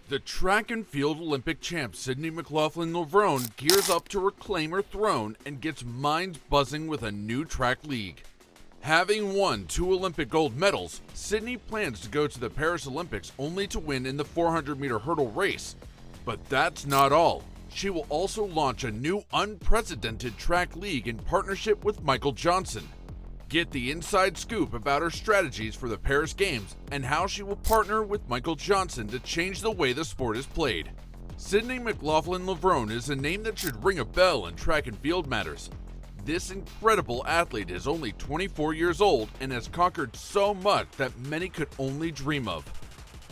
The track and field Olympic champ Sydne McLaughlin gears up to reclaim her throne and gets minds buzzing with a new track league. Having won 2 Olympic gold medals, Sydne plans to go to the Paris Olympics only to win in the 400-meter hurdle race. But that's not all. She will also launch a new unprecedented track league in partnership with Michael Johnson. Get the inside scoop about her strategies for the Paris Games and how she will partner with Michael Johnson to change the way the sport is played. Sydne McLaughlin is a name that should ring a bell in track and field matters. This incredible athlete is only 24 years old and has conquered so much that many could only dream of.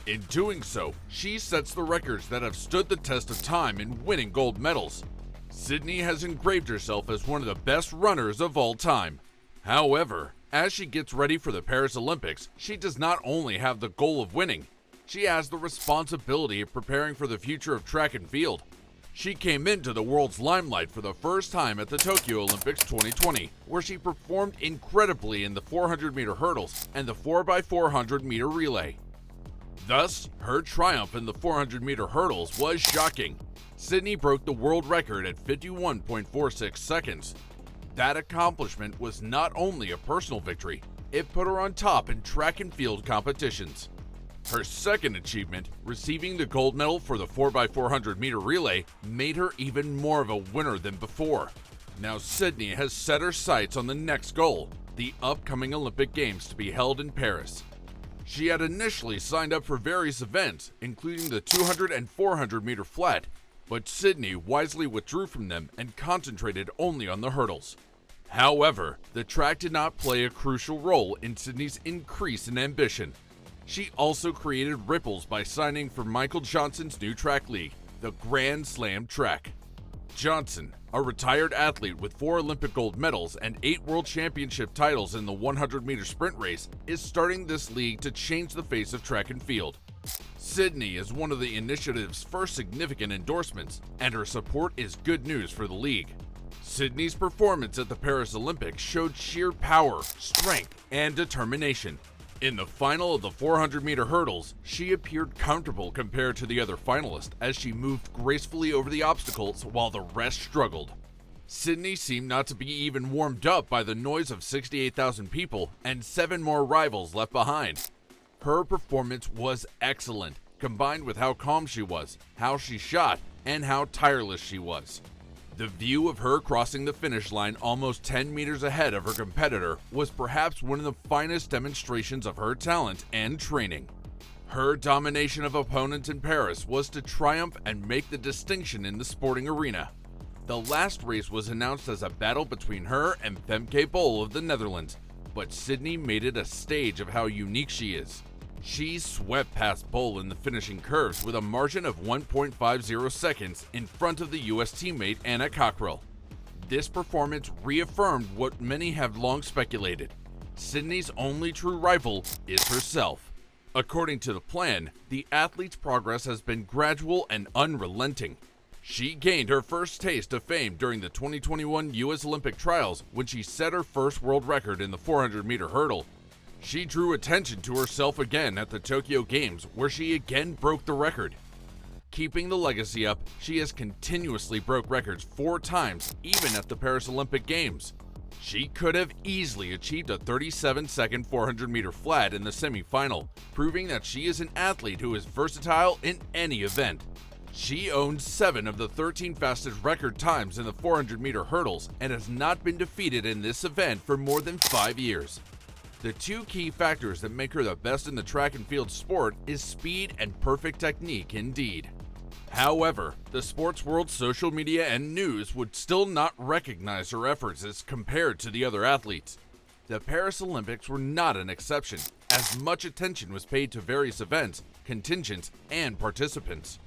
In doing so, she sets the records that have stood the test of time in winning gold medals. Sydne has engraved herself as one of the best runners of all time. However, as she gets ready for the Paris Olympics, she does not only have the goal of winning, she has the responsibility of preparing for the future of track and field. She came into the world's limelight for the first time at the Tokyo Olympics 2020, where she performed incredibly in the 400-meter hurdles and the 4x400-meter relay. Thus, her triumph in the 400-meter hurdles was shocking. Sydne broke the world record at 51.46 seconds. That accomplishment was not only a personal victory, it put her on top in track and field competitions. Her second achievement, receiving the gold medal for the 4x400 meter relay, made her even more of a winner than before. Now Sydne has set her sights on the next goal, the upcoming Olympic Games to be held in Paris. She had initially signed up for various events, including the 200 and 400 meter flat, but Sydne wisely withdrew from them and concentrated only on the hurdles. However, the track did not play a crucial role in Sydne's increase in ambition. She also created ripples by signing for Michael Johnson's new track league, the Grand Slam track. Johnson, a retired athlete with 4 Olympic gold medals and 8 world championship titles in the 100-meter sprint race, is starting this league to change the face of track and field. Sydne is one of the initiative's first significant endorsements, and her support is good news for the league. Sydne's performance at the Paris Olympics showed sheer power, strength, and determination. In the final of the 400-meter hurdles, she appeared comfortable compared to the other finalists as she moved gracefully over the obstacles while the rest struggled. Sydne seemed not to be even warmed up by the noise of 68,000 people and 7 more rivals left behind. Her performance was excellent, combined with how calm she was, how she shot, and how tireless she was. The view of her crossing the finish line almost 10 meters ahead of her competitor was perhaps one of the finest demonstrations of her talent and training. Her domination of opponents in Paris was to triumph and make the distinction in the sporting arena. The last race was announced as a battle between her and Femke Bol of the Netherlands, but Sydne made it a stage of how unique she is. She swept past Bol in the finishing curves with a margin of 1.50 seconds in front of the US teammate Anna Cockrell. This performance reaffirmed what many have long speculated. Sydne's only true rival is herself. According to the plan, the athlete's progress has been gradual and unrelenting. She gained her first taste of fame during the 2021 US Olympic trials when she set her first world record in the 400-meter hurdle. She drew attention to herself again at the Tokyo Games, where she again broke the record. Keeping the legacy up, she has continuously broke records 4 times, even at the Paris Olympic Games. She could have easily achieved a 37-second 400-meter flat in the semi-final, proving that she is an athlete who is versatile in any event. She owns 7 of the 13 fastest record times in the 400-meter hurdles and has not been defeated in this event for more than 5 years. The 2 key factors that make her the best in the track and field sport is speed and perfect technique indeed. However, the sports world's social media and news would still not recognize her efforts as compared to the other athletes. The Paris Olympics were not an exception, as much attention was paid to various events, contingents, and participants.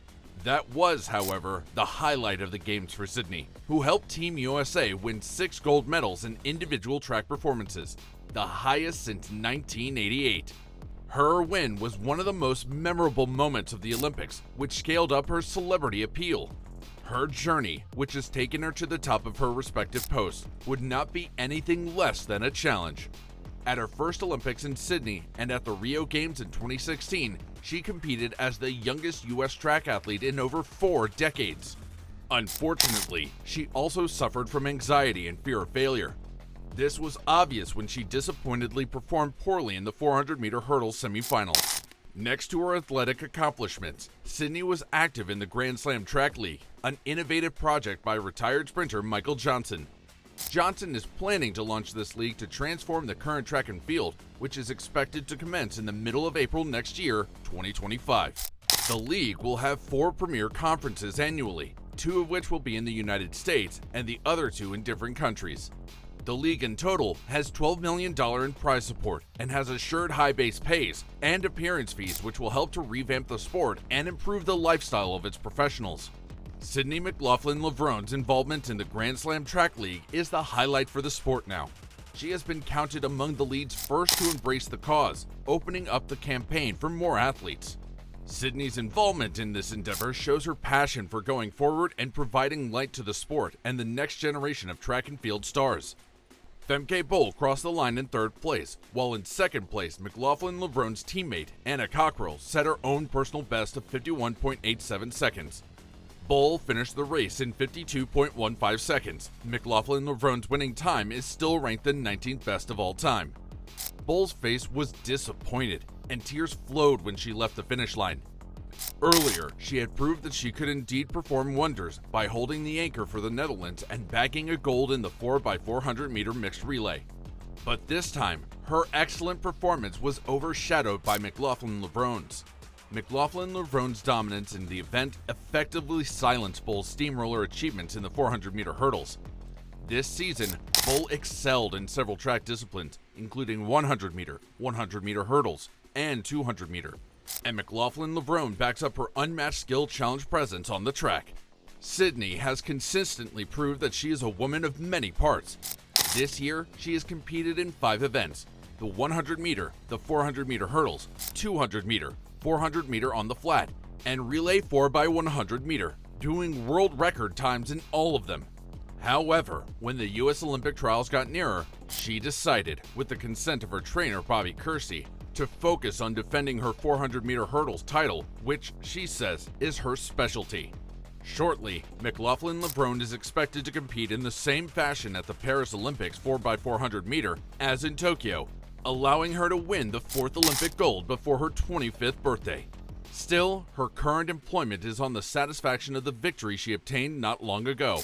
That was, however, the highlight of the Games for Sydne, who helped Team USA win 6 gold medals in individual track performances, the highest since 1988. Her win was one of the most memorable moments of the Olympics, which scaled up her celebrity appeal. Her journey, which has taken her to the top of her respective posts, would not be anything less than a challenge. At her first Olympics in Sydney and at the Rio Games in 2016, she competed as the youngest U.S. track athlete in over 4 decades. Unfortunately, she also suffered from anxiety and fear of failure. This was obvious when she disappointedly performed poorly in the 400-meter hurdle semifinals. Next to her athletic accomplishments, Sydne was active in the Grand Slam Track League, an innovative project by retired sprinter Michael Johnson. Johnson is planning to launch this league to transform the current track and field, which is expected to commence in the middle of April next year, 2025. The league will have 4 premier conferences annually, 2 of which will be in the United States and the other 2 in different countries. The league in total has $12 million in prize support and has assured high base pays and appearance fees, which will help to revamp the sport and improve the lifestyle of its professionals. Sydne McLaughlin-Lavrone's involvement in the Grand Slam Track League is the highlight for the sport now. She has been counted among the league's first to embrace the cause, opening up the campaign for more athletes. Sydne's involvement in this endeavor shows her passion for going forward and providing light to the sport and the next generation of track and field stars. Femke Bol crossed the line in 3rd place, while in 2nd place, McLaughlin-Lavrone's teammate, Anna Cockrell, set her own personal best of 51.87 seconds. Bol finished the race in 52.15 seconds. McLaughlin-Lavrone's winning time is still ranked the 19th best of all time. Bol's face was disappointed, and tears flowed when she left the finish line. Earlier, she had proved that she could indeed perform wonders by holding the anchor for the Netherlands and bagging a gold in the 4x400 meter mixed relay. But this time, her excellent performance was overshadowed by McLaughlin-Lavrone's. McLaughlin-Lavrone's dominance in the event effectively silenced Bol's steamroller achievements in the 400 meter hurdles. This season, Bol excelled in several track disciplines, including 100 meter hurdles, and 200 meter. And McLaughlin-Lavrone backs up her unmatched skill challenge presence on the track. Sydne has consistently proved that she is a woman of many parts. This year, she has competed in 5 events: the 100 meter, the 400 meter hurdles, 200 meter, 400 meter on the flat, and relay 4x100 meter, doing world record times in all of them. However, when the U.S. Olympic trials got nearer, she decided, with the consent of her trainer Bobby Kersey, to focus on defending her 400 meter hurdles title, which she says is her specialty. Shortly, McLaughlin-Lavrone is expected to compete in the same fashion at the Paris Olympics 4x400 meter as in Tokyo, allowing her to win the 4th Olympic gold before her 25th birthday. Still, her current employment is on the satisfaction of the victory she obtained not long ago.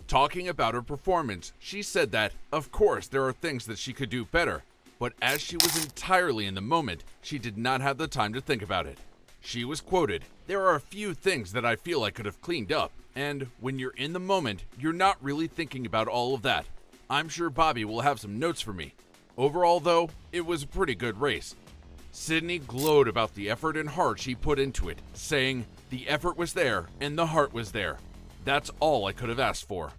Talking about her performance, she said that, of course, there are things that she could do better, but as she was entirely in the moment, she did not have the time to think about it. She was quoted, "There are a few things that I feel I could have cleaned up, and when you're in the moment, you're not really thinking about all of that. I'm sure Bobby will have some notes for me. Overall, though, it was a pretty good race." Sydne glowed about the effort and heart she put into it, saying, "The effort was there, and the heart was there. That's all I could have asked for."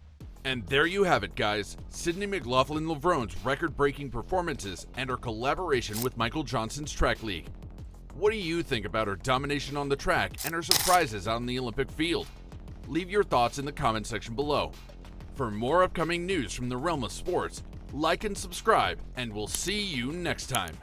And there you have it, guys. Sydne McLaughlin-Lavrone's record-breaking performances and her collaboration with Michael Johnson's track league. What do you think about her domination on the track and her surprises out in the Olympic field? Leave your thoughts in the comment section below. For more upcoming news from the realm of sports, like and subscribe, and we'll see you next time.